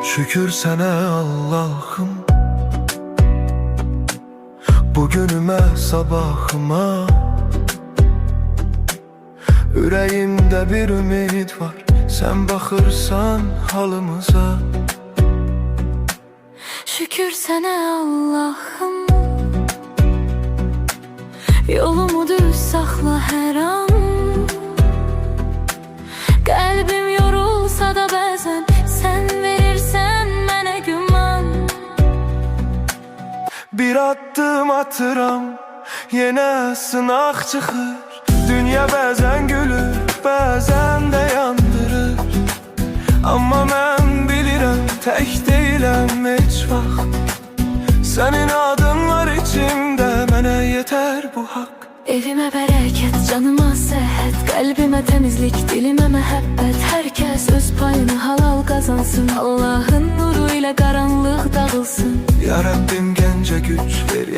Şükür sənə Allah'ım, bugünümə, sabahıma. Ürəyimdə bir ümid var, sən baxırsan halımıza. Şükür sənə Allah'ım, yolumu düz saxla hər an. Qəlbim yorulsa da bəzən sən verirsən mənə güman. Bir addım atıram, yenə sınaq çıxır. Dünya bəzən gülür, bəzən də yandırır. Amma mən bilirəm, tək deyiləm heç vaxt. Sənin adın var içimdə, mənə yetər bu haqq. Evimə bərəkət, canıma səhət, qəlbimə təmizlik, dilimə məhəbbət. Hər kəs öz payını halal qazansın, Allahın nuru ilə qaranlıq dağılsın. Ya Rəbbim gəncə güc ver.